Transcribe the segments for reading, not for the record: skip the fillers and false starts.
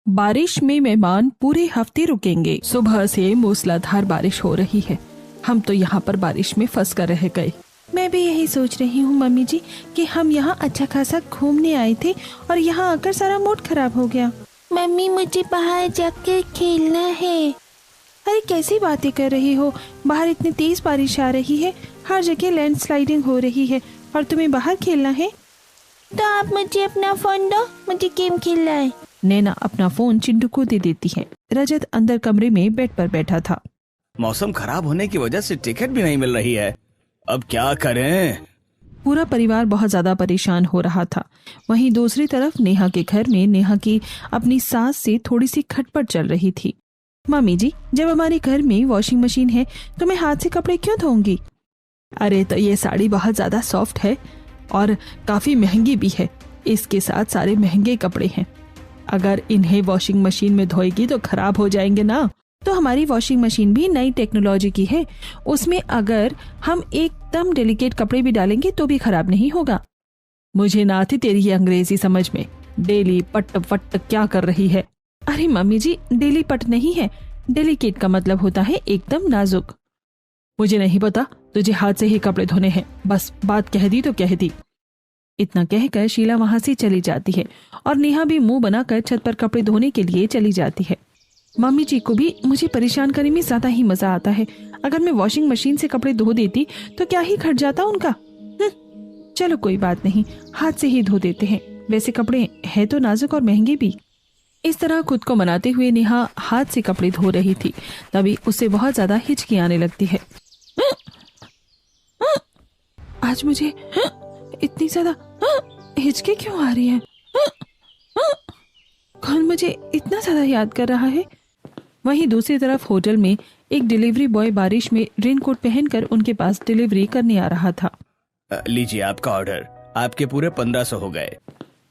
बारिश में मेहमान पूरे हफ्ते रुकेंगे। सुबह से मूसलाधार बारिश हो रही है। हम तो यहाँ पर बारिश में फंस कर रह गए। मैं भी यही सोच रही हूँ मम्मी जी कि हम यहाँ अच्छा खासा घूमने आए थे और यहाँ आकर सारा मूड खराब हो गया। मम्मी मुझे बाहर जाकर खेलना है। अरे कैसी बातें कर रही हो, बाहर इतनी तेज बारिश आ रही है, हर जगह लैंडस्लाइडिंग हो रही है और तुम्हें बाहर खेलना है। तो आप मुझे अपना फोन दो, मुझे गेम खेलना है। नैना अपना फोन चिंटू को दे देती है। रजत अंदर कमरे में बेड पर बैठा था। मौसम खराब होने की वजह से टिकट भी नहीं मिल रही है, अब क्या करें। पूरा परिवार बहुत ज्यादा परेशान हो रहा था। वहीं दूसरी तरफ नेहा के घर में नेहा की अपनी सास से थोड़ी सी खटपट चल रही थी। मम्मी जी, जब हमारे घर में वॉशिंग मशीन है तो मैं हाथ से कपड़े क्यों धोऊंगी? अरे तो ये साड़ी बहुत ज्यादा सॉफ्ट है और काफी महंगी भी है, इसके साथ सारे महंगे कपड़े हैं। अगर इन्हें वॉशिंग मशीन में धोएगी तो खराब हो जाएंगे ना। तो हमारी वॉशिंग मशीन भी नई टेक्नोलॉजी की है, उसमें अगर हम एकदम डेलिकेट कपड़े भी डालेंगे तो भी खराब नहीं होगा। मुझे ना आती तेरी ये अंग्रेजी समझ में। डेली पट वट क्या कर रही है? अरे मम्मी जी, डेली पट नहीं है, डेलिकेट का मतलब होता है एकदम नाजुक। मुझे नहीं पता, तुझे हाथ से ही कपड़े धोने हैं, बस बात कह दी तो कह दी। इतना कहकर शीला वहां से चली जाती है और नेहा भी मुंह बनाकर छत पर कपड़े धोने के लिए चली जाती है। मम्मी जी को भी मुझे परेशान करने में ज्यादा ही मजा आता है। अगर मैं वॉशिंग मशीन से कपड़े धो देती तो क्या ही घट जाता उनका। चलो कोई बात नहीं, हाथ से ही धो देते हैं, वैसे कपड़े हैं तो नाजुक और महंगे भी। इस तरह खुद को मनाते हुए नेहा हाथ से कपड़े धो रही थी, तभी उसे बहुत ज्यादा हिचकी आने लगती है। आज मुझे इतनी ज्यादा हिचकी क्यों आ रही है? कौन मुझे इतना ज्यादा याद कर रहा है? वहीं दूसरी तरफ होटल में एक डिलीवरी बॉय बारिश में रेनकोट पहनकर उनके पास डिलीवरी करने आ रहा था। लीजिए आपका ऑर्डर, आपके पूरे 1500 हो गए।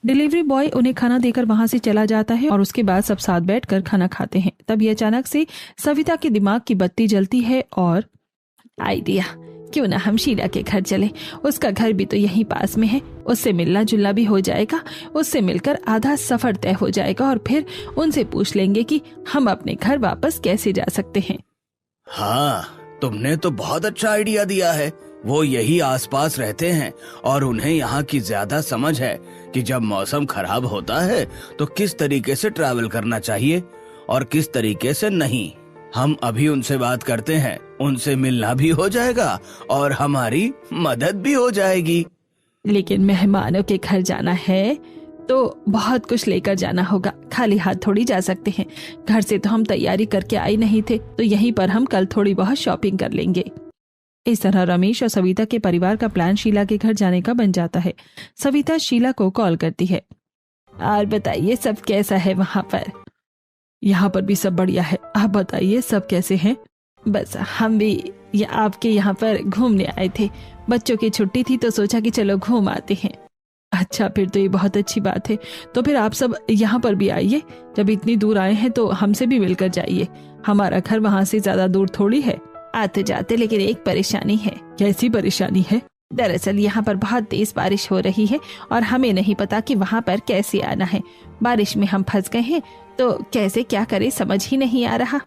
डिलीवरी बॉय उन्हें खाना देकर वहां से चला जाता है और उसके बाद सब साथ बैठकर खाना खाते हैं। तभी अचानक से सविता के दिमाग की बत्ती जलती है और आइडिया, क्यों ना हम शीला के घर चले, उसका घर भी तो यहीं पास में है, उससे मिलना जुलना भी हो जाएगा, उससे मिलकर आधा सफर तय हो जाएगा और फिर उनसे पूछ लेंगे कि हम अपने घर वापस कैसे जा सकते हैं। हाँ, तुमने तो बहुत अच्छा आइडिया दिया है। वो यही आसपास रहते हैं और उन्हें यहाँ की ज्यादा समझ है कि जब मौसम खराब होता है तो किस तरीके से ट्रैवल करना चाहिए और किस तरीके से नहीं। हम अभी उनसे बात करते हैं, उनसे मिलना भी हो जाएगा और हमारी मदद भी हो जाएगी। लेकिन मेहमानों के घर जाना है तो बहुत कुछ लेकर जाना होगा, खाली हाथ थोड़ी जा सकते हैं। घर से तो हम तैयारी करके आए नहीं थे, तो यहीं पर हम कल थोड़ी बहुत शॉपिंग कर लेंगे। इस तरह रमेश और सविता के परिवार का प्लान शीला के घर जाने का बन जाता है। सविता शीला को कॉल करती है। और बताइए सब कैसा है वहाँ पर? यहाँ पर भी सब बढ़िया है, आप बताइए सब कैसे हैं? बस हम भी आपके यहाँ पर घूमने आए थे, बच्चों की छुट्टी थी तो सोचा कि चलो घूम आते हैं। अच्छा, फिर तो ये बहुत अच्छी बात है। तो फिर आप सब यहाँ पर भी आइए, जब इतनी दूर आए हैं तो हमसे भी मिलकर जाइए। हमारा घर वहाँ से ज्यादा दूर थोड़ी है। आते जाते लेकिन एक परेशानी है। कैसी परेशानी है? दरअसल यहाँ पर बहुत तेज बारिश हो रही है और हमें नहीं पता कि वहाँ पर कैसे आना है। बारिश में हम फंस गए हैं तो कैसे क्या करें समझ ही नहीं आ रहा।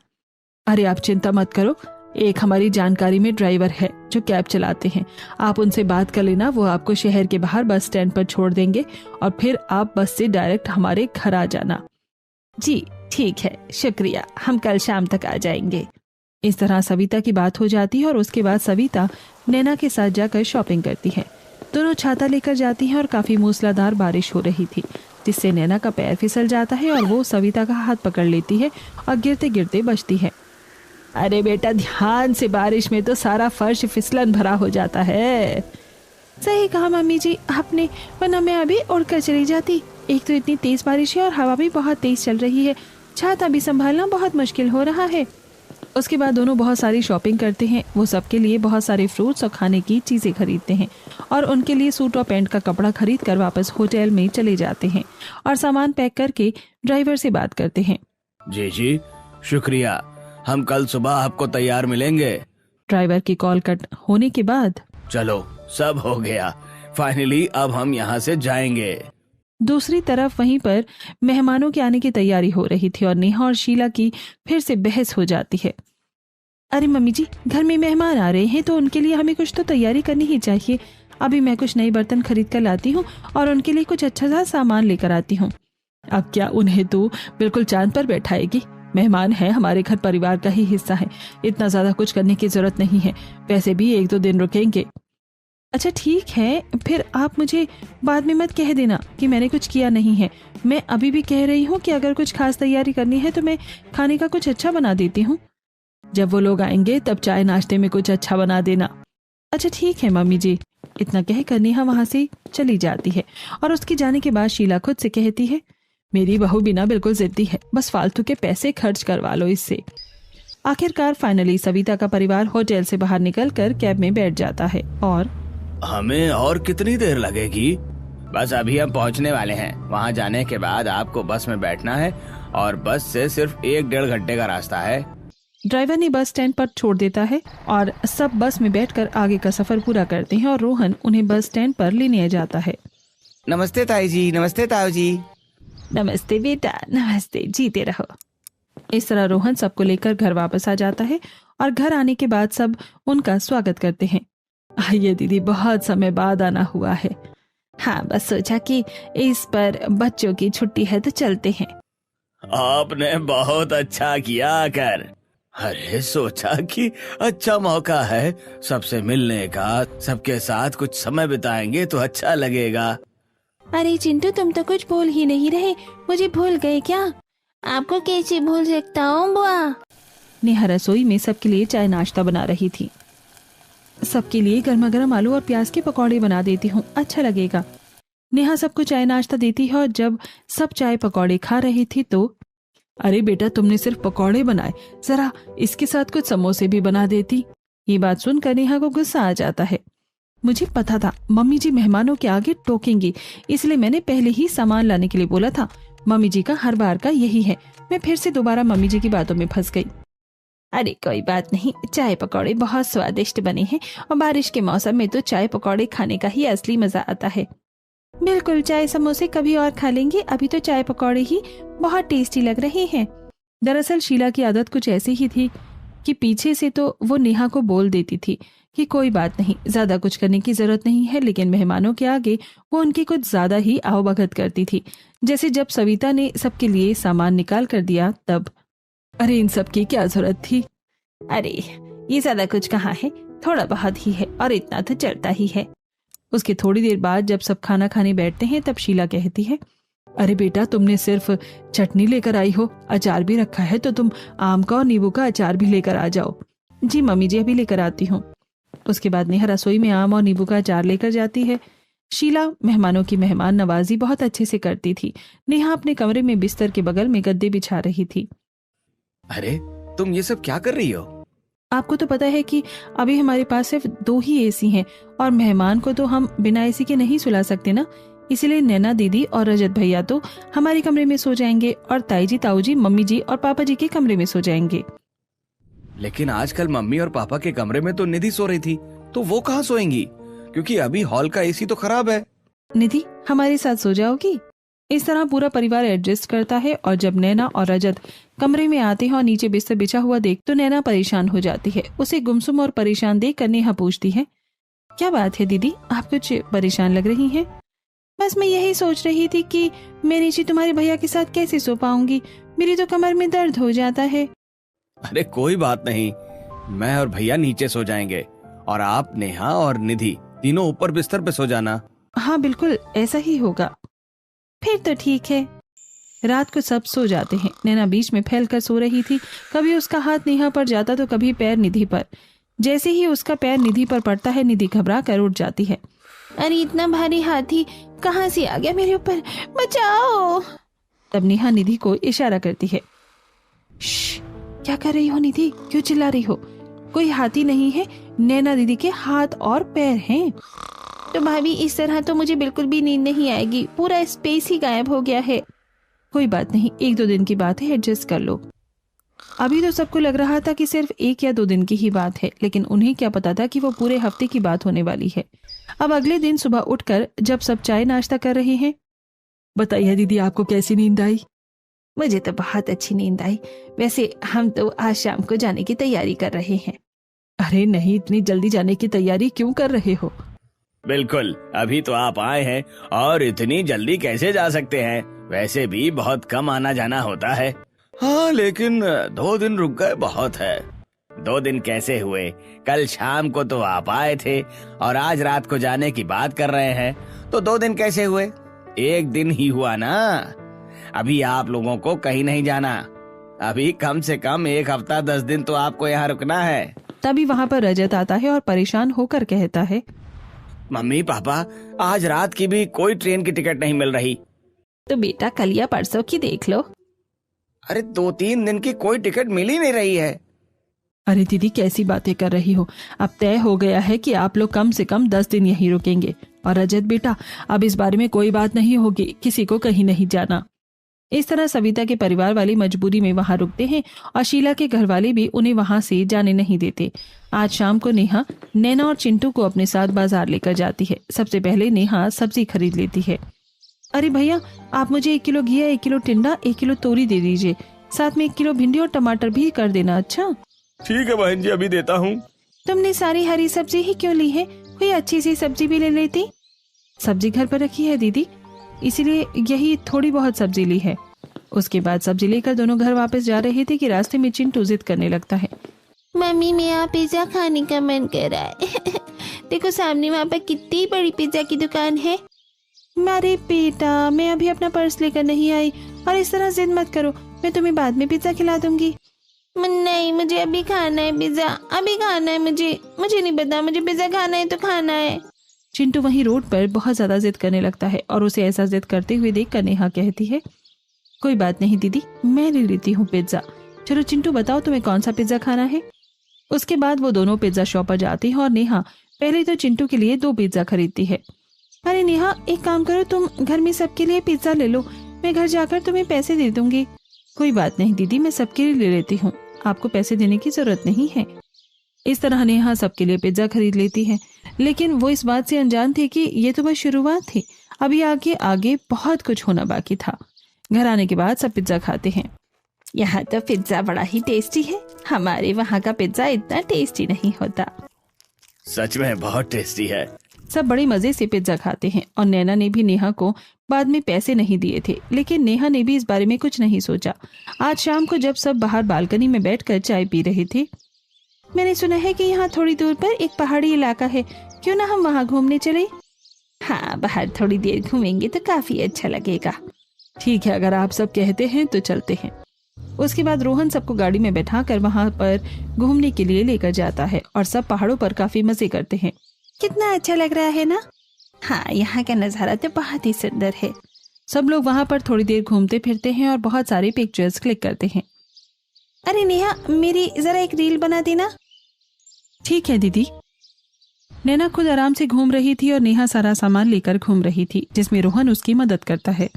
अरे आप चिंता मत करो, एक हमारी जानकारी में ड्राइवर है जो कैब चलाते हैं, आप उनसे बात कर लेना, वो आपको शहर के बाहर बस स्टैंड पर छोड़ देंगे और फिर आप बस से डायरेक्ट हमारे घर आ जाना। जी ठीक है, शुक्रिया, हम कल शाम तक आ जाएंगे। इस तरह सविता की बात हो जाती है और उसके बाद सविता नैना के साथ जाकर शॉपिंग करती है। दोनों छाता लेकर जाती हैं और काफी मूसलाधार बारिश हो रही थी, जिससे नैना का पैर फिसल जाता है और वो सविता का हाथ पकड़ लेती है और गिरते गिरते बचती है। अरे बेटा ध्यान से, बारिश में तो सारा फर्श फिसलन भरा हो जाता है। सही कहा मम्मी जी आपने, वरना मैं अभी उड़कर चली जाती। एक तो इतनी तेज बारिश है और हवा भी बहुत तेज चल रही है, छाता भी संभालना बहुत मुश्किल हो रहा है। उसके बाद दोनों बहुत सारी शॉपिंग करते हैं। वो सबके लिए बहुत सारे फ्रूट्स और खाने की चीजें खरीदते हैं और उनके लिए सूट और पैंट का कपड़ा खरीद कर वापस होटल में चले जाते हैं और सामान पैक करके ड्राइवर से बात करते हैं। जी शुक्रिया, हम कल सुबह आपको तैयार मिलेंगे। ड्राइवर की कॉल कट होने के बाद चलो सब हो गया, फाइनली अब हम यहाँ से जाएंगे। दूसरी तरफ वहीं पर मेहमानों के आने की तैयारी हो रही थी और नेहा और शीला की फिर से बहस हो जाती है। अरे मम्मी जी, घर में मेहमान आ रहे हैं तो उनके लिए हमें कुछ तो तैयारी करनी ही चाहिए। अभी मैं कुछ नए बर्तन खरीद कर लाती हूँ और उनके लिए कुछ अच्छा सा सामान लेकर आती हूँ। अब क्या उन्हें तो बिल्कुल चांद पर बैठाएगी? मेहमान है, हमारे घर परिवार का ही हिस्सा है, इतना ज्यादा कुछ करने की जरूरत नहीं है। वैसे भी 1-2 दिन रुकेंगे। अच्छा ठीक है, फिर आप मुझे बाद में मत कह देना कि मैंने कुछ किया नहीं है। मैं अभी भी कह रही हूँ कि अगर कुछ खास तैयारी करनी है तो मैं खाने का कुछ अच्छा बना देती हूँ। जब वो लोग आएंगे तब चाय नाश्ते में कुछ अच्छा बना देना। अच्छा ठीक है मम्मी जी। इतना कहकर नेहा वहां से चली जाती है और उसके जाने के बाद शीला खुद से कहती है, मेरी बहू बिना बिल्कुल जिद्दी है, बस फालतू के पैसे खर्च करवा लो इससे। आखिरकार फाइनली सविता का परिवार होटल से बाहर निकलकर कैब में बैठ जाता है। और हमें और कितनी देर लगेगी? बस अभी हम पहुंचने वाले हैं। वहां जाने के बाद आपको बस में बैठना है और बस से सिर्फ 1-1.5 घंटे का रास्ता है। ड्राइवर ने बस स्टैंड पर छोड़ देता है और सब बस में बैठकर आगे का सफर पूरा करते हैं और रोहन उन्हें बस स्टैंड पर लेने जाता है। नमस्ते ताई जी। नमस्ते ताऊ जी। नमस्ते बेटा, नमस्ते, जीते रहो। इस तरह रोहन सबको लेकर घर वापस आ जाता है और घर आने के बाद सब उनका स्वागत करते हैं। आइए दीदी, बहुत समय बाद आना हुआ है। हाँ, बस सोचा कि इस पर बच्चों की छुट्टी है तो चलते हैं। आपने बहुत अच्छा किया आकर। अरे सोचा कि अच्छा मौका है सबसे मिलने का, सबके साथ कुछ समय बिताएंगे तो अच्छा लगेगा। अरे चिंटू, तुम तो कुछ भूल ही नहीं रहे, मुझे भूल गए क्या? आपको कैसे भूल सकता हूँ बुआ? नेहा रसोई में सबके लिए चाय नाश्ता बना रही थी। सबके लिए गर्मा गर्म आलू और प्याज के पकौड़े बना देती हूँ, अच्छा लगेगा। नेहा सबको चाय नाश्ता देती है और जब सब चाय पकौड़े खा रही थी तो, अरे बेटा, तुमने सिर्फ पकौड़े बनाए, जरा इसके साथ कुछ समोसे भी बना देती। ये बात सुनकर नेहा को गुस्सा आ जाता है। मुझे पता था मम्मी जी मेहमानों के आगे टोकेंगी, इसलिए मैंने पहले ही सामान लाने के लिए बोला था। मम्मी जी का हर बार का यही है। मैं फिर से दोबारा मम्मी जी की बातों में फंस गई। अरे कोई बात नहीं, चाय पकौड़े बहुत स्वादिष्ट बने हैं और बारिश के मौसम में तो चाय पकौड़े खाने का ही असली मजा आता है। बिल्कुल, चाय समोसे कभी और खा लेंगे, अभी तो चाय पकौड़े ही बहुत टेस्टी लग रहे हैं। दरअसल शीला की आदत कुछ ऐसी ही थी कि पीछे से तो वो नेहा को बोल देती थी कि कोई बात नहीं, ज्यादा कुछ करने की जरूरत नहीं है, लेकिन मेहमानों के आगे वो उनकी कुछ ज्यादा ही आवभगत करती थी। जैसे जब सविता ने सबके लिए सामान निकाल कर दिया तब, अरे इन सब की क्या जरूरत थी? अरे ये ज्यादा कुछ कहाँ है, थोड़ा बहुत ही है और इतना तो चलता ही है। उसके थोड़ी देर बाद जब सब खाना खाने बैठते हैं तब शीला कहती है, अरे बेटा, तुमने सिर्फ चटनी लेकर आई हो, अचार भी रखा है तो तुम आम का और नींबू का अचार भी लेकर आ जाओ। जी मम्मी जी, अभी लेकर आती हूँ। उसके बाद नेहा रसोई में आम और नींबू का अचार लेकर जाती है। शीला मेहमानों की मेहमान नवाजी बहुत अच्छे से करती थी। नेहा अपने कमरे में बिस्तर के बगल में गद्दे बिछा रही थी। अरे तुम ये सब क्या कर रही हो? आपको तो पता है कि अभी हमारे पास सिर्फ 2 ही एसी हैं और मेहमान को तो हम बिना एसी के नहीं सुला सकते ना, इसलिए नैना दीदी और रजत भैया तो हमारे कमरे में सो जाएंगे और ताई जी, ताऊ जी, मम्मी जी और पापा जी के कमरे में सो जाएंगे। लेकिन आजकल मम्मी और पापा के कमरे में तो निधि सो रही थी, तो वो कहाँ सोएंगी? क्योंकि अभी हॉल का एसी तो खराब है। निधि हमारे साथ सो जाओगी? इस तरह पूरा परिवार एडजस्ट करता है और जब नैना और रजत कमरे में आते हैं और नीचे बिस्तर बिछा हुआ देख तो नैना परेशान हो जाती है। उसे गुमसुम और परेशान देख कर नेहा पूछती है, क्या बात है दीदी, आप कुछ परेशान लग रही हैं? बस मैं यही सोच रही थी कि मैं नीचे तुम्हारे भैया के साथ कैसे सो पाऊंगी, मेरी तो कमर में दर्द हो जाता है। अरे कोई बात नहीं, मैं और भैया नीचे सो जाएंगे और आप, नेहा और निधि तीनों ऊपर बिस्तर पे सो जाना। हाँ बिल्कुल, ऐसा ही होगा। फिर तो ठीक है। रात को सब सो जाते हैं। नैना बीच में फैलकर सो रही थी, कभी उसका हाथ नेहा पर जाता तो कभी पैर निधि पर। जैसे ही उसका पैर निधि पर पड़ता है निधि घबरा कर उठ जाती है। अरे इतना भारी हाथी कहाँ से आ गया मेरे ऊपर, बचाओ। तब नेहा निधि को इशारा करती है। क्या कर रही हो निधि, क्यों चिल्ला रही हो? कोई हाथी नहीं है, नैना दीदी के हाथ और पैर हैं। तो भाभी इस तरह तो मुझे बिल्कुल भी नींद नहीं आएगी, पूरा स्पेस ही गायब हो गया है। कोई बात नहीं, 1-2 दिन की बात है, एडजस्ट कर लो। अभी तो सबको लग रहा था कि सिर्फ 1 या 2 दिन की ही बात है, लेकिन उन्हें क्या पता था कि वो पूरे हफ्ते की बात होने वाली है। अब अगले दिन सुबह उठकर जब सब चाय नाश्ता कर रहे हैं बताइए दीदी, आपको कैसी नींद आई? मुझे तो बहुत अच्छी नींद आई। वैसे हम तो आज शाम को जाने की तैयारी कर रहे हैं। अरे नहीं, इतनी जल्दी जाने की तैयारी क्यों कर रहे हो? बिल्कुल, अभी तो आप आए हैं और इतनी जल्दी कैसे जा सकते हैं? वैसे भी बहुत कम आना जाना होता है। हाँ, लेकिन 2 दिन रुक गए बहुत है। 2 दिन कैसे हुए? कल शाम को तो आप आए थे और आज रात को जाने की बात कर रहे हैं, तो 2 दिन कैसे हुए? 1 दिन ही हुआ ना। अभी आप लोगों को कहीं नहीं जाना। अभी कम से कम 1 हफ्ता 10 दिन तो आपको यहाँ रुकना है। तभी वहाँ पर रजत आता है और परेशान होकर कहता है, मम्मी पापा, आज रात की भी कोई ट्रेन की टिकट नहीं मिल रही। तो बेटा कल या परसों की देख लो। अरे 2-3 दिन की कोई टिकट मिल ही नहीं रही है। अरे दीदी, कैसी बातें कर रही हो? अब तय हो गया है कि आप लोग कम से कम 10 दिन यहीं रुकेंगे। और रजत बेटा, अब इस बारे में कोई बात नहीं होगी, किसी को कहीं नहीं जाना। इस तरह सविता के परिवार वाले मजबूरी में वहां रुकते हैं और शीला के घर वाले भी उन्हें वहां से जाने नहीं देते। आज शाम को नेहा नैना और चिंटू को अपने साथ बाजार लेकर जाती है। सबसे पहले नेहा सब्जी खरीद लेती है। अरे भैया, आप मुझे 1 किलो घिया, 1 किलो टिंडा, 1 किलो तोरी दे दीजिए। साथ में 1 किलो भिंडी और टमाटर भी कर देना। अच्छा ठीक है बहन जी, अभी देता हूँ। तुमने सारी हरी सब्जी ही क्यों ली है? कोई अच्छी सी सब्जी भी ले लेती। सब्जी घर पर रखी है दीदी, इसीलिए यही थोड़ी बहुत सब्जी ली है। उसके बाद सब्जी लेकर दोनों घर वापस जा रहे थे कि रास्ते में चिंटू जिद करने लगता है। मम्मी, मेरा पिज्जा खाने का मन कर रहा है। देखो सामने वहाँ पर कितनी बड़ी पिज्जा की दुकान है। अरे बेटा, मैं अभी अपना पर्स लेकर नहीं आई और इस तरह जिद मत करो, मैं तुम्हें बाद में पिज्जा खिला दूंगी। नहीं, मुझे अभी खाना है पिज्जा, अभी खाना है। मुझे नहीं पता, मुझे पिज्जा खाना है तो खाना है। चिंटू वहीं रोड पर बहुत ज्यादा जिद करने लगता है और उसे ऐसा जिद करते हुए देखकर नेहा कहती है, कोई बात नहीं दीदी, मैं ले लेती हूँ पिज्जा। चलो चिंटू, बताओ तुम्हें कौन सा पिज्जा खाना है? उसके बाद वो दोनों पिज्जा शॉप पर जाती हैं और नेहा पहले तो चिंटू के लिए 2 पिज्जा खरीदती है। अरे नेहा, एक काम करो, तुम घर में सबके लिए पिज्जा ले लो, मैं घर जाकर तुम्हें पैसे दे दूंगी। कोई बात नहीं दीदी, मैं सबके लिए ले लेती हूँ, आपको पैसे देने की जरूरत नहीं है। इस तरह नेहा सबके लिए पिज्जा खरीद लेती है, लेकिन वो इस बात से अनजान थी कि ये तो बस शुरुआत थी, अभी आगे आगे बहुत कुछ होना बाकी था। घर आने के बाद सब पिज्जा खाते हैं। यहाँ तो पिज्जा बड़ा ही टेस्टी है, हमारे वहाँ का पिज्जा इतना टेस्टी नहीं होता। सच में बहुत टेस्टी है। सब बड़े मजे से पिज्जा खाते हैं और नैना ने भी नेहा को बाद में पैसे नहीं दिए थे, लेकिन नेहा ने भी इस बारे में कुछ नहीं सोचा। आज शाम को जब सब बाहर बालकनी में बैठकर चाय पी रहे थे, मैंने सुना है कि यहाँ थोड़ी दूर पर एक पहाड़ी इलाका है, क्यों ना हम वहाँ घूमने चले? हाँ, बाहर थोड़ी देर घूमेंगे तो काफी अच्छा लगेगा। ठीक है, अगर आप सब कहते हैं तो चलते हैं। उसके बाद रोहन सबको गाड़ी में बैठाकर वहाँ पर घूमने के लिए लेकर जाता है और सब पहाड़ों पर काफी मजे करते हैं। कितना अच्छा लग रहा है ना? हाँ, यहाँ का नजारा तो बहुत ही सुंदर है। सब लोग वहाँ पर थोड़ी देर घूमते फिरते हैं और बहुत सारे पिक्चर्स क्लिक करते हैं। अरे नेहा, मेरी जरा एक रील बना देना। ठीक है दीदी। नैना खुद आराम से घूम रही थी और नेहा सारा सामान लेकर घूम रही थी, जिसमें रोहन उसकी मदद करता है।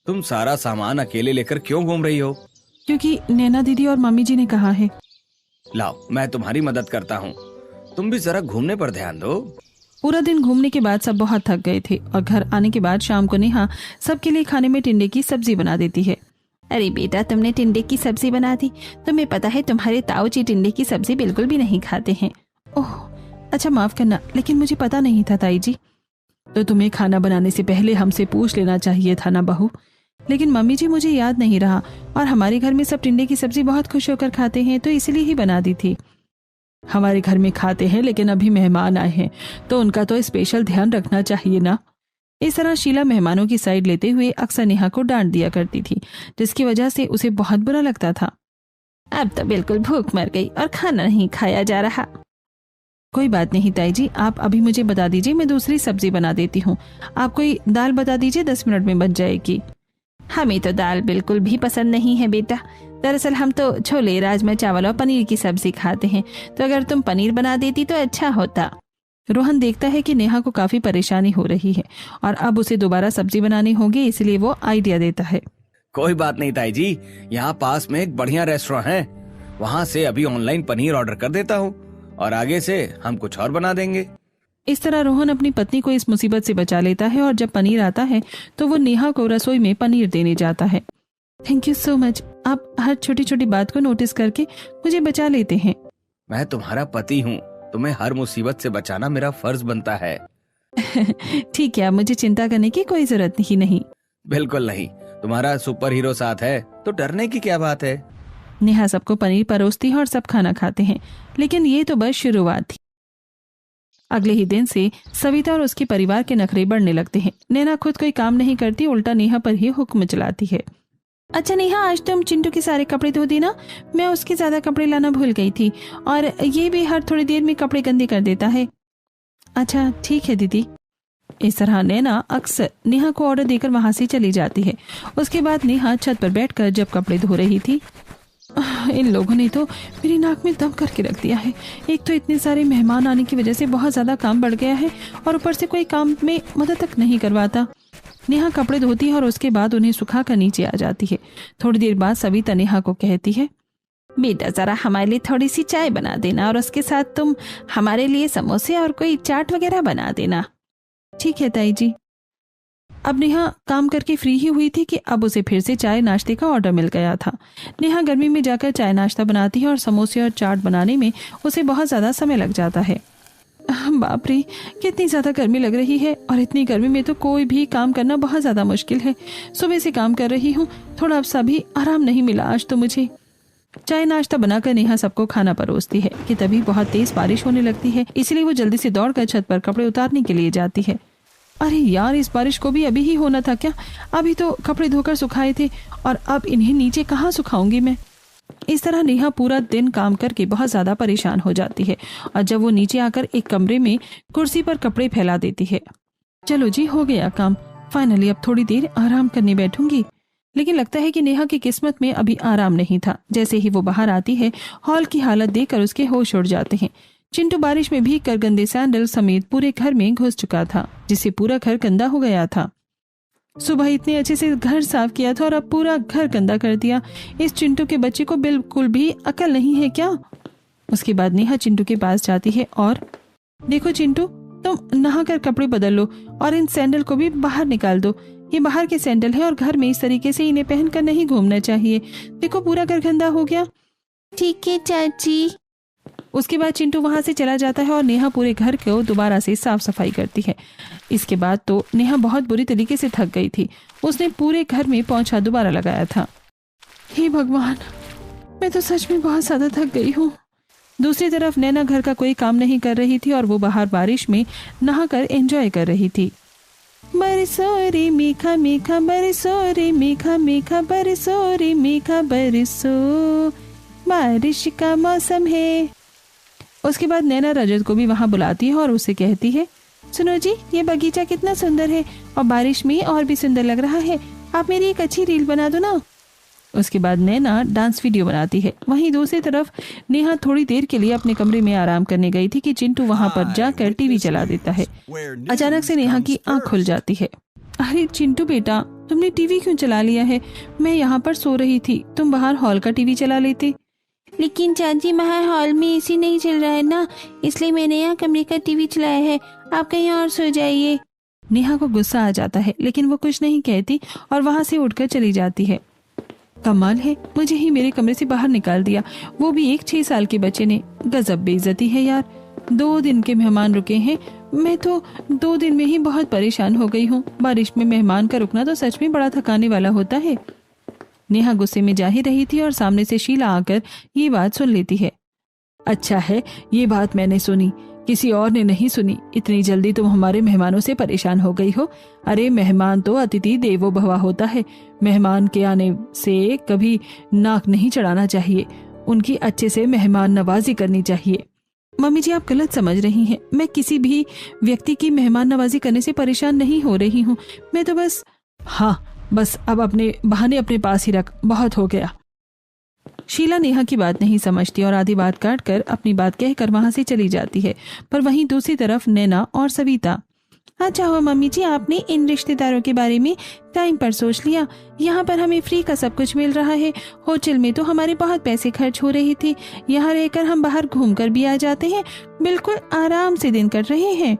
तुम सारा सामान अकेले लेकर क्यों घूम रही हो? क्योंकि नैना दीदी और मम्मी जी ने कहा है। लाओ, मैं तुम्हारी मदद करता हूँ, तुम भी जरा घूमने पर ध्यान दो। पूरा दिन घूमने के बाद सब बहुत थक गए थे और घर आने के बाद शाम को नेहा सबके लिए खाने में टिंडे की सब्जी बना देती है। अरे बेटा, तुमने टिंडे की सब्जी बना दी। तुम्हें पता है तुम्हारे ताऊ जी टिंडे की सब्जी बिल्कुल भी नहीं खाते हैं। ओह अच्छा, माफ करना, लेकिन मुझे पता नहीं था ताई जी। तो तुम्हें खाना बनाने से पहले हमसे पूछ लेना चाहिए था ना बहू। लेकिन मम्मी जी, मुझे याद नहीं रहा और हमारे घर में सब टिंडे की सब्जी बहुत खुश होकर खाते हैं, तो इसलिए ही बना दी थी। हमारे घर में खाते हैं, लेकिन अभी मेहमान आए हैं तो उनका तो स्पेशल ध्यान रखना चाहिए ना। इस तरह शीला मेहमानों की साइड लेते हुए अक्सर नेहा को डांट दिया करती थी, जिसकी वजह से उसे बहुत बुरा लगता था। अब तो बिल्कुल भूख मर गई और खाना नहीं खाया जा रहा। कोई बात नहीं ताई जी, आप अभी मुझे बता दीजिए, मैं दूसरी सब्जी बना देती हूँ। आप कोई दाल बता दीजिए, 10 मिनट में बन जाएगी। हमें तो दाल बिल्कुल भी पसंद नहीं है बेटा। दरअसल हम तो छोले, राजमा चावल और पनीर की सब्जी खाते हैं, तो अगर तुम पनीर बना देती तो अच्छा होता। रोहन देखता है कि नेहा को काफी परेशानी हो रही है और अब उसे दोबारा सब्जी बनानी होगी, इसलिए वो आइडिया देता है। कोई बात नहीं ताई जी, यहाँ पास में एक बढ़िया रेस्टोरेंट है, वहाँ से अभी ऑनलाइन पनीर ऑर्डर कर देता हूँ और आगे से हम कुछ और बना देंगे। इस तरह रोहन अपनी पत्नी को इस मुसीबत से बचा लेता है और जब पनीर आता है तो वो नेहा को रसोई में पनीर देने जाता है। थैंक यू सो मच, आप हर छोटी छोटी बात को नोटिस करके मुझे बचा लेते हैं। मैं तुम्हारा पति हूँ, तुम्हें हर मुसीबत से बचाना मेरा फर्ज बनता है। ठीक है, अब मुझे चिंता करने की कोई जरूरत ही नहीं। बिल्कुल नहीं, तुम्हारा सुपर हीरो साथ है तो डरने की क्या बात है। नेहा सबको पनीर परोसती है और सब खाना खाते हैं, लेकिन ये तो बस शुरुआत थी। अगले ही दिन से सविता और उसके परिवार के नखरे बढ़ने लगते हैं। नैना खुद कोई काम नहीं करती, उल्टा नेहा पर ही हुक्म चलाती है। अच्छा नेहा, आज तुम चिंटू के सारे कपड़े धो देना, मैं उसके ज्यादा कपड़े लाना भूल गई थी, और ये भी हर थोड़ी देर में कपड़े गंदे कर देता है। अच्छा ठीक है दीदी। इस तरह नैना अक्सर नेहा को ऑर्डर देकर वहां से चली जाती है। उसके बाद नेहा छत पर बैठकर जब कपड़े धो रही थी, इन लोगों ने तो मेरी नाक में दम करके रख दिया है। एक तो इतने सारे मेहमान आने की वजह से बहुत ज्यादा काम बढ़ गया है और ऊपर से कोई काम में मदद तक नहीं करवाता। नेहा कपड़े धोती है और उसके बाद उन्हें सुखाकर नीचे आ जाती है। थोड़ी देर बाद सविता नेहा को कहती है, बेटा जरा हमारे लिए थोड़ी सी चाय बना देना और उसके साथ तुम हमारे लिए समोसे और कोई चाट वगैरह बना देना। ठीक है ताई जी। अब नेहा काम करके फ्री ही हुई थी कि अब उसे फिर से चाय नाश्ते का ऑर्डर मिल गया था। नेहा गर्मी में जाकर चाय नाश्ता बनाती है और समोसे और चाट बनाने में उसे बहुत ज्यादा समय लग जाता है। बाप रे, कितनी ज्यादा गर्मी लग रही है, और इतनी गर्मी में तो कोई भी काम करना बहुत ज्यादा मुश्किल है। सुबह से काम कर रही हूँ, थोड़ा सा भी आराम नहीं मिला आज तो मुझे। चाय नाश्ता बनाकर नेहा सबको खाना परोसती है कि तभी बहुत तेज बारिश होने लगती है, इसलिए वो जल्दी से दौड़कर छत पर कपड़े उतारने के लिए जाती है। अरे यार, इस बारिश को भी अभी ही होना था क्या? अभी तो कपड़े धोकर सुखाए थे और अब इन्हें नीचे कहाँ सुखाऊंगी मैं। इस तरह नेहा पूरा दिन काम करके बहुत ज्यादा परेशान हो जाती है और जब वो नीचे आकर एक कमरे में कुर्सी पर कपड़े फैला देती है। चलो जी, हो गया काम, फाइनली अब थोड़ी देर आराम करने बैठूंगी। लेकिन लगता है कि नेहा की किस्मत में अभी आराम नहीं था। जैसे ही वो बाहर आती है, हॉल की हालत देखकर उसके होश उड़ जाते हैं। चिंटू बारिश में भीग कर गंदे सैंडल समेत पूरे घर में घुस चुका था, जिससे पूरा घर गंदा हो गया था। सुबह इतने अच्छे से घर साफ किया था और अब पूरा घर गंदा कर दिया। इस चिंटू के बच्चे को बिल्कुल भी अकल नहीं है क्या? उसके बाद नेहा चिंटू के पास जाती है और, देखो चिंटू, तुम नहाकर कपड़े बदल लो और इन सैंडल को भी बाहर निकाल दो। ये बाहर के सैंडल है और घर में इस तरीके से इन्हें पहनकर नहीं घूमना चाहिए। देखो पूरा घर गंदा हो गया। ठीक है चाची। उसके बाद चिंटू वहां से चला जाता है और नेहा पूरे घर को दोबारा से साफ सफाई करती है। इसके बाद तो नेहा बहुत बुरी तरीके से थक गई थी। उसने पूरे घर में पोंछा दोबारा लगाया था। हे भगवान, मैं तो सच में बहुत ज्यादा थक गई हूँ। दूसरी तरफ नैना घर का कोई काम नहीं कर रही थी और वो बाहर बारिश में नहाकर एंजॉय कर रही थी। बरसो रे मीठा मीठा बरसो रे मीठा मीठा बरसो रे मीठा बरसो, बारिश का मौसम है। उसके बाद नैना रजत को भी वहां बुलाती है और उसे कहती है, सुनो जी, ये बगीचा कितना सुंदर है और बारिश में और भी सुंदर लग रहा है। आप मेरी एक अच्छी रील बना दो ना। उसके बाद नैना डांस वीडियो बनाती है। वहीं दूसरी तरफ नेहा थोड़ी देर के लिए अपने कमरे में आराम करने गई थी कि चिंटू वहां पर जाकर टीवी चला देता है। अचानक से नेहा की आंख खुल जाती है। अरे चिंटू बेटा, तुमने टीवी क्यों चला लिया है? मैं यहाँ पर सो रही थी, तुम बाहर हॉल का टीवी चला लेते। लेकिन चाची, बाहर हॉल में एसी नहीं चल रहा है ना, इसलिए मैंने यहाँ कमरे का टीवी चलाया है। आप कहीं और सो जाइए। नेहा को गुस्सा आ जाता है, लेकिन वो कुछ नहीं कहती और वहां से उठकर चली जाती है। कमाल है, मुझे ही मेरे कमरे से बाहर निकाल दिया, वो भी एक 6 साल के बच्चे ने। गजब बेइज्जती है यार। 2 दिन के मेहमान रुके हैं, मैं तो 2 दिन में ही बहुत परेशान हो गई हूँ। बारिश में मेहमान का रुकना तो सच में बड़ा थकाने वाला होता है। नेहा गुस्से में जा ही रही थी और सामने से शीला आकर ये बात सुन लेती है। अच्छा है, ये बात मैंने सुनी, किसी और ने नहीं सुनी। इतनी जल्दी तुम हमारे मेहमानों से परेशान हो गई हो। अरे मेहमान तो अतिथि देवो भव होता है। मेहमान के आने से कभी नाक नहीं चढ़ाना चाहिए, उनकी अच्छे से मेहमान नवाजी करनी चाहिए। मम्मी जी, आप गलत समझ रही हैं। मैं किसी भी व्यक्ति की मेहमान नवाजी करने से परेशान नहीं हो रही हूँ। मैं तो बस, हाँ बस, अब अपने बहाने अपने पास ही रख, बहुत हो गया। शीला नेहा की बात नहीं समझती और आधी बात काट कर अपनी बात कहकर वहां से चली जाती है। पर वहीं दूसरी तरफ नैना और सविता, अच्छा हुआ मम्मी जी आपने इन रिश्तेदारों के बारे में टाइम पर सोच लिया। यहाँ पर हमें फ्री का सब कुछ मिल रहा है। होटल में तो हमारे बहुत पैसे खर्च हो रहे थे, यहाँ रहकर हम बाहर घूमकर भी आ जाते हैं, बिल्कुल आराम से दिन कट रहे हैं।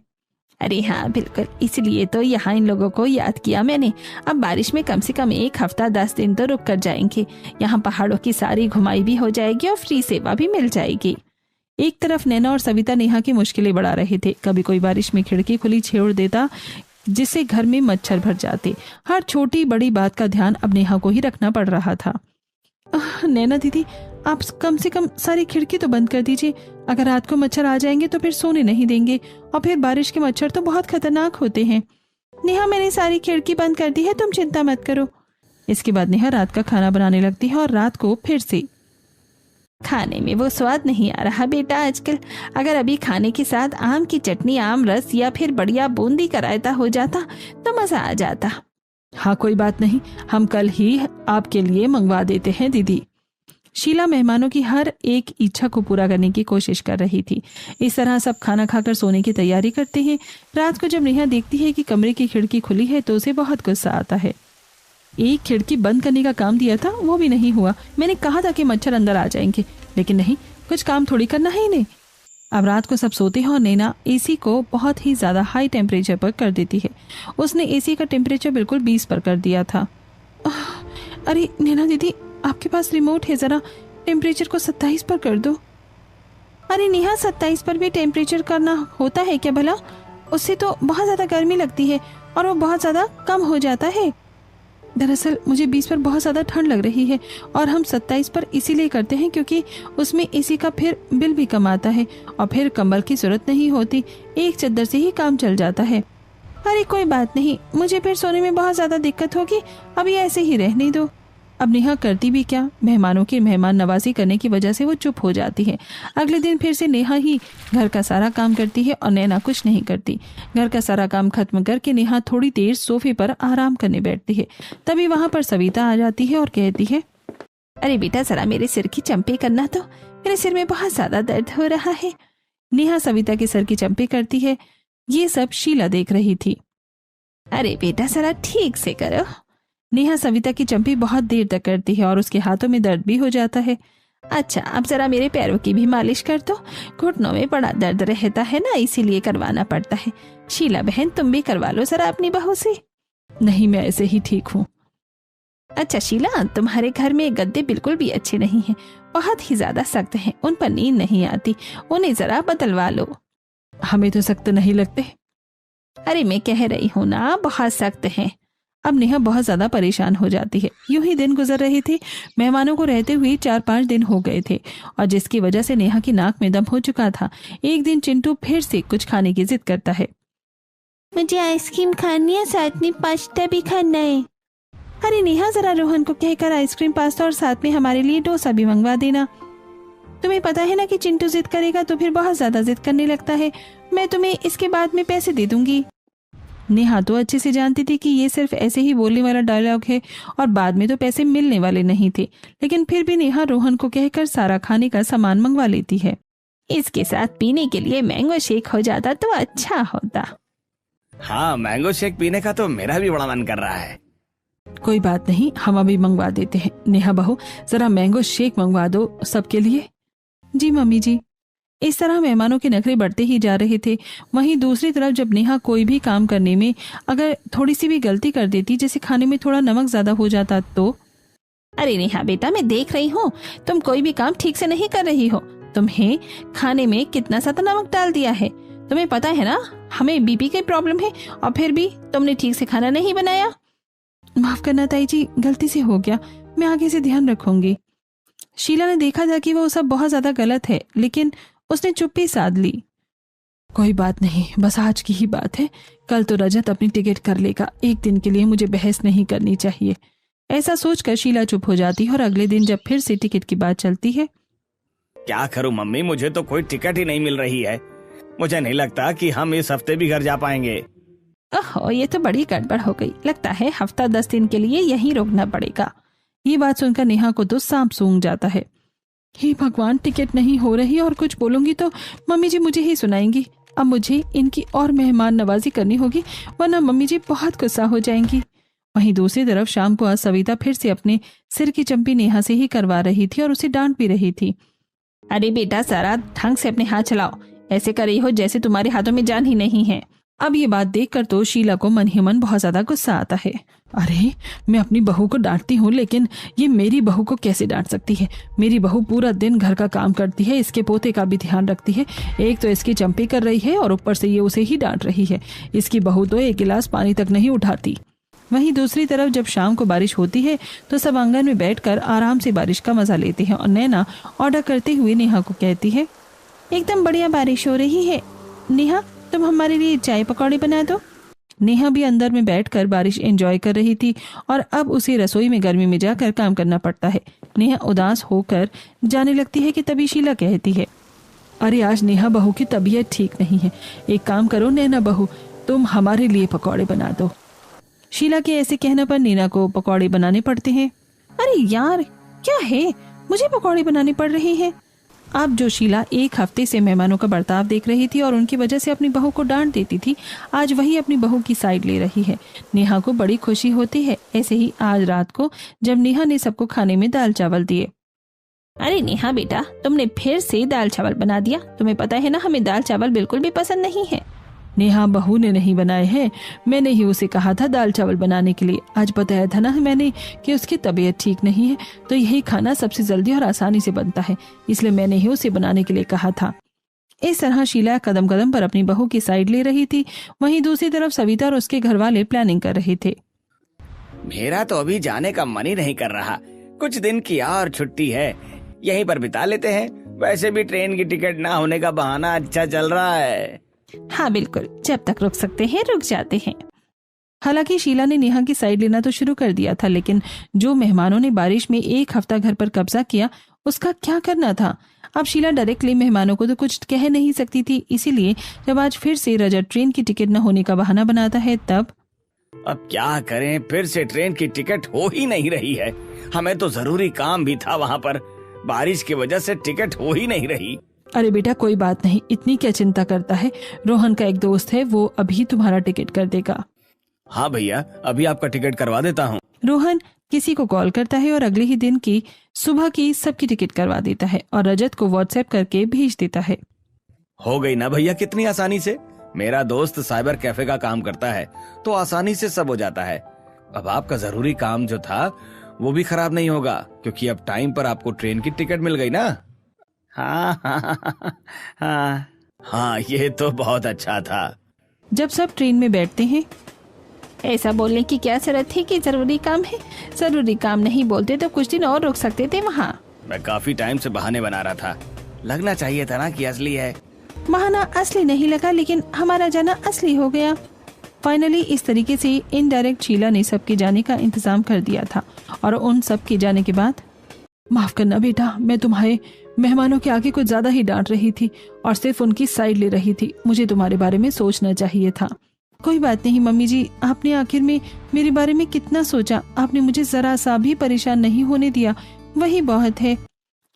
अरे हाँ बिल्कुल, इसलिए तो यहाँ इन लोगों को याद किया मैंने। अब बारिश में कम से कम 1 हफ्ता 10 दिन तो रुक कर जाएंगे। यहाँ पहाड़ों की सारी घुमाई भी हो जाएगी और फ्री सेवा भी मिल जाएगी। एक तरफ नैना और सविता नेहा की मुश्किलें बढ़ा रहे थे। कभी कोई बारिश में खिड़की खुली छोड़ देता जिससे घर में मच्छर भर जाते। हर छोटी बड़ी बात का ध्यान अब नेहा को ही रखना पड़ रहा था। नैना दीदी, आप कम से कम सारी खिड़की तो बंद कर दीजिए। अगर रात को मच्छर आ जाएंगे तो फिर सोने नहीं देंगे, और फिर बारिश के मच्छर तो बहुत खतरनाक होते हैं। नेहा, मैंने सारी खिड़की बंद कर दी है, तुम चिंता मत करो। इसके बाद नेहा रात का खाना बनाने लगती है और रात को फिर से खाने में वो स्वाद नहीं आ रहा बेटा आजकल। अगर अभी खाने के साथ आम की चटनी, आम रस या फिर बढ़िया बूंदी का रायता हो जाता तो मजा आ जाता। हाँ कोई बात नहीं, हम कल ही आपके लिए मंगवा देते हैं दीदी। शीला मेहमानों की हर एक इच्छा को पूरा करने की कोशिश कर रही थी। इस तरह सब खाना खाकर सोने की तैयारी करते हैं। रात को जब नेहा देखती है कि कमरे की खिड़की खुली है तो उसे बहुत गुस्सा आता है। एक खिड़की बंद करने का काम दिया था, वो भी नहीं हुआ। मैंने कहा था कि मच्छर अंदर आ जाएंगे, लेकिन नहीं, कुछ काम थोड़ी करना है इन्हें। अब रात को सब सोते हैं और नैना एसी को बहुत ही ज्यादा हाई टेम्परेचर पर कर देती है। उसने एसी का टेम्परेचर बिल्कुल 20 पर कर दिया था। अरे नैना दीदी, आपके पास रिमोट है, जरा टेम्परेचर को 27 पर कर दो। अरे नेहा, 27 पर भी टेम्परेचर करना होता है क्या भला? उससे तो बहुत ज्यादा गर्मी लगती है और वो बहुत ज्यादा कम हो जाता है। दरअसल मुझे 20 पर बहुत ज्यादा ठंड लग रही है और हम 27 पर इसीलिए करते हैं क्योंकि उसमें एसी का फिर बिल भी कम आता है और फिर कंबल की जरूरत नहीं होती, एक चद्दर से ही काम चल जाता है। अरे कोई बात नहीं, मुझे फिर सोने में बहुत ज्यादा दिक्कत होगी, अभी ऐसे ही रहने दो। अब नेहा करती भी क्या, मेहमानों की मेहमान नवाजी करने की वजह से वो चुप हो जाती है। अगले दिन फिर से नेहा ही घर का सारा काम करती है और नैना कुछ नहीं करती। घर का सारा काम खत्म करके नेहा थोड़ी देर सोफे पर आराम करने बैठती है। तभी वहां पर सविता आ जाती है और कहती है, अरे बेटा, जरा मेरे सिर की चंपी करना, तो मेरे सिर में बहुत ज्यादा दर्द हो रहा है। नेहा सविता के सर की चंपी करती है। ये सब शीला देख रही थी। अरे बेटा, जरा ठीक से करो। नेहा सविता की चंपी बहुत देर तक करती है और उसके हाथों में दर्द भी हो जाता है। अच्छा, अब जरा मेरे पैरों की भी मालिश कर दो। घुटनों में बड़ा दर्द रहता है ना, इसीलिए करवाना पड़ता है। शीला बहन, तुम भी करवा लो जरा अपनी बहू से। नहीं, मैं ऐसे ही ठीक हूँ। अच्छा शीला, तुम्हारे घर में गद्दे बिल्कुल भी अच्छे नहीं हैं, बहुत ही ज्यादा सख्त हैं, उन पर नींद नहीं आती, उन्हें जरा बदलवा लो। हमें तो सख्त नहीं लगते। अरे मैं कह रही हूँ ना, बहुत सख्त हैं। अब नेहा बहुत ज्यादा परेशान हो जाती है। यूं ही दिन गुजर रहे थे। मेहमानों को रहते हुए 4-5 दिन हो गए थे और जिसकी वजह से नेहा की नाक में दम हो चुका था। एक दिन चिंटू फिर से कुछ खाने की जिद करता है। मुझे आइसक्रीम खानी है, साथ में पास्ता भी खाना है। अरे नेहा, जरा रोहन को कहकर आइसक्रीम, पास्ता और साथ में हमारे लिए डोसा भी मंगवा देना। तुम्हें पता है ना कि चिंटू जिद करेगा तो फिर बहुत ज्यादा जिद करने लगता है। मैं तुम्हें इसके बाद में पैसे दे दूंगी। नेहा तो अच्छे से जानती थी कि ये सिर्फ ऐसे ही बोलने वाला डायलॉग है और बाद में तो पैसे मिलने वाले नहीं थे, लेकिन फिर भी नेहा रोहन को कहकर सारा खाने का सामान मंगवा लेती है। इसके साथ पीने के लिए मैंगो शेक हो जाता तो अच्छा होता। हाँ, मैंगो शेक पीने का तो मेरा भी बड़ा मन कर रहा है। कोई बात नहीं, हम अभी मंगवा देते हैं। नेहा बहू, जरा मैंगो शेक मंगवा दो सबके लिए। जी मम्मी जी। इस तरह मेहमानों के नखरे बढ़ते ही जा रहे थे। वहीं दूसरी तरफ जब नेहा कोई भी काम करने में अगर थोड़ी सी भी गलती कर देती, जैसे खाने में थोड़ा नमक ज्यादा हो जाता तो। अरे नेहा बेटा, मैं देख रही हूँ तुम कोई भी काम ठीक से नहीं कर रही हो। तुम्हें खाने में कितना सा नमक डाल दिया है। तुम्हें पता है ना, हमें बीपी की प्रॉब्लम है और फिर भी तुमने ठीक से खाना नहीं बनाया। माफ करना ताई जी, गलती से हो गया, मैं आगे से ध्यान रखूंगी। शीला ने देखा था कि वो सब बहुत ज्यादा गलत है, लेकिन उसने चुप्पी साध ली। कोई बात नहीं, बस आज की ही बात है, कल तो रजत अपनी टिकट कर लेगा। एक दिन के लिए मुझे बहस नहीं करनी चाहिए। ऐसा सोचकर शीला चुप हो जाती है और अगले दिन जब फिर से टिकट की बात चलती है। क्या करूं मम्मी, मुझे तो कोई टिकट ही नहीं मिल रही है। मुझे नहीं लगता कि हम इस हफ्ते भी घर जा पाएंगे। ओहो, ये तो बड़ी गड़बड़ हो गई। लगता है हफ्ता 10 दिन के लिए यहीं रुकना पड़ेगा। ये बात सुनकर नेहा को तो सांप सूंघ जाता है। हे भगवान, टिकट नहीं हो रही और कुछ बोलूंगी तो मम्मी जी मुझे ही सुनाएंगी। अब मुझे इनकी और मेहमान नवाजी करनी होगी, वरना मम्मी जी बहुत गुस्सा हो जाएंगी। वहीं दूसरी तरफ शाम को आज सविता फिर से अपने सिर की चंपी नेहा से ही करवा रही थी और उसे डांट भी रही थी। अरे बेटा, जरा ढंग से अपने हाथ चलाओ। ऐसे कर रही हो जैसे तुम्हारे हाथों में जान ही नहीं है। अब ये बात देखकर तो शीला को मन ही मन बहुत ज्यादा गुस्सा आता है। अरे मैं अपनी बहू को डांटती हूँ, लेकिन ये मेरी बहू को कैसे डांट सकती है। मेरी बहू पूरा दिन घर का काम करती है, इसके पोते का भी ध्यान रखती है। एक तो इसकी चंपी कर रही है और ऊपर से ये उसे ही डांट रही है। इसकी बहू तो एक गिलास पानी तक नहीं उठाती। वहीं दूसरी तरफ जब शाम को बारिश होती है तो सब आंगन में बैठकर आराम से बारिश का मजा लेते हैं और नैना ऑर्डर करते हुए नेहा को कहती है, एकदम बढ़िया बारिश हो रही है, नेहा तुम हमारे लिए चाय पकौड़े बना दो। नेहा भी अंदर में बैठकर बारिश एंजॉय कर रही थी और अब उसे रसोई में गर्मी में जाकर काम करना पड़ता है। नेहा उदास होकर जाने लगती है कि तभी शीला कहती है, अरे आज नेहा बहू की तबीयत ठीक नहीं है, एक काम करो नैना बहू, तुम हमारे लिए पकौड़े बना दो। शीला के ऐसे कहने पर नैना को पकौड़े बनाने पड़ते हैं। अरे यार क्या है, मुझे पकौड़े बनाने पड़ रहे हैं। अब जो शीला एक हफ्ते से मेहमानों का बर्ताव देख रही थी और उनकी वजह से अपनी बहू को डांट देती थी, आज वही अपनी बहू की साइड ले रही है। नेहा को बड़ी खुशी होती है। ऐसे ही आज रात को जब नेहा ने सबको खाने में दाल चावल दिए। अरे नेहा बेटा, तुमने फिर से दाल चावल बना दिया। तुम्हें पता है ना, हमें दाल चावल बिल्कुल भी पसंद नहीं है। नेहा बहू ने नहीं बनाए हैं, मैंने ही उसे कहा था दाल चावल बनाने के लिए। आज बताया था ना मैंने कि उसकी तबीयत ठीक नहीं है, तो यही खाना सबसे जल्दी और आसानी से बनता है, इसलिए मैंने ही उसे बनाने के लिए कहा था। इस तरह शीला कदम कदम पर अपनी बहू की साइड ले रही थी। वहीं दूसरी तरफ सविता और उसके घर वाले प्लानिंग कर रहे थे। मेरा तो अभी जाने का मन ही नहीं कर रहा, कुछ दिन की और छुट्टी है, यहीं पर बिता लेते हैं। वैसे भी ट्रेन की टिकट ना होने का बहाना अच्छा चल रहा है। हाँ बिल्कुल, जब तक रुक सकते हैं रुक जाते हैं। हालांकि शीला ने नेहा की साइड लेना तो शुरू कर दिया था, लेकिन जो मेहमानों ने बारिश में एक हफ्ता घर पर कब्जा किया उसका क्या करना था। अब शीला डायरेक्टली मेहमानों को तो कुछ कह नहीं सकती थी, इसीलिए जब आज फिर से रजत ट्रेन की टिकट न होने का बहाना बनाता है तब अब क्या करें, फिर से ट्रेन की टिकट हो ही नहीं रही है। हमें तो जरूरी काम भी था वहाँ पर, बारिश की वजह से टिकट हो ही नहीं रही। अरे बेटा कोई बात नहीं, इतनी क्या चिंता करता है। रोहन का एक दोस्त है, वो अभी तुम्हारा टिकट कर देगा। हाँ भैया, अभी आपका टिकट करवा देता हूँ। रोहन किसी को कॉल करता है और अगले ही दिन की सुबह की सबकी टिकट करवा देता है और रजत को व्हाट्सएप करके भेज देता है। हो गई ना भैया कितनी आसानी से। मेरा दोस्त साइबर कैफे का काम करता है तो आसानी से सब हो जाता है। अब आपका जरूरी काम जो था वो भी खराब नहीं होगा, क्योंकि अब टाइम पर आपको ट्रेन की टिकट मिल गई ना। हाँ, ये तो बहुत अच्छा था। जब सब ट्रेन में बैठते हैं, ऐसा बोलने की क्या जरूरत थी कि जरूरी काम है। जरूरी काम नहीं बोलते तो कुछ दिन और रुक सकते थे वहाँ। मैं काफी टाइम से बहाने बना रहा था, लगना चाहिए था ना कि असली है। बहाना असली नहीं लगा, लेकिन हमारा जाना असली हो गया। फाइनली इस तरीके से इनडायरेक्ट शीला ने सबके जाने का इंतजाम कर दिया था और उन सब के जाने के बाद, माफ करना बेटा, मैं तुम्हारे मेहमानों के आगे कुछ ज्यादा ही डांट रही थी और सिर्फ उनकी साइड ले रही थी। मुझे तुम्हारे बारे में सोचना चाहिए था। कोई बात नहीं मम्मी जी, आपने आखिर में मेरे बारे में कितना सोचा। आपने मुझे जरा सा भी परेशान नहीं होने दिया, वही बहुत है।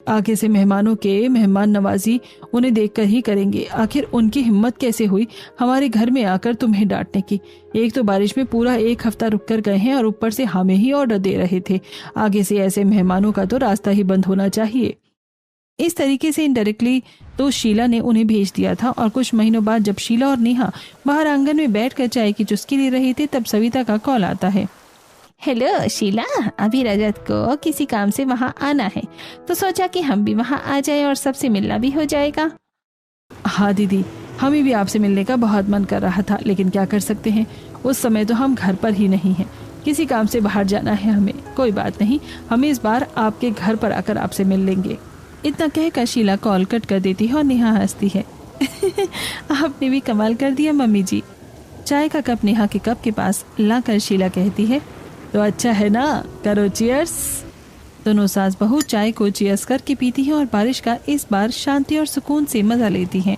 आगे से मेहमानों के मेहमान नवाजी उन्हें देखकर ही करेंगे। आखिर उनकी हिम्मत कैसे हुई हमारे घर में आकर तुम्हें डांटने की। एक तो बारिश में पूरा एक हफ्ता रुक कर गए हैं और ऊपर से हमें ही ऑर्डर दे रहे थे। आगे से ऐसे मेहमानों का तो रास्ता ही बंद होना चाहिए। इस तरीके से इनडायरेक्टली तो शीला ने उन्हें भेज दिया था। और कुछ महीनों बाद जब शीला और नेहा बाहर आंगन में बैठकर चाय की चुस्की ले रही थी, तब सविता का कॉल आता है। हेलो शीला, अभी रजत को किसी काम से वहाँ आना है, तो सोचा कि हम भी वहाँ आ जाए और सबसे मिलना भी हो जाएगा। हाँ दीदी, हमें भी आपसे मिलने का बहुत मन कर रहा था, लेकिन क्या कर सकते हैं, उस समय तो हम घर पर ही नहीं हैं। किसी काम से बाहर जाना है हमें। कोई बात नहीं, हम इस बार आपके घर पर आकर आपसे मिल लेंगे। इतना कहकर शीला कॉल कट कर देती है और नेहा हंसती है। आपने भी कमाल कर दिया मम्मी जी। चाय का कप नेहा के कप के पास लाकर शीला कहती है, तो अच्छा है ना, करो चीयर्स। दोनों सास बहू चाय को चीयर्स करके पीती हैं और बारिश का इस बार शांति और सुकून से मजा लेती हैं।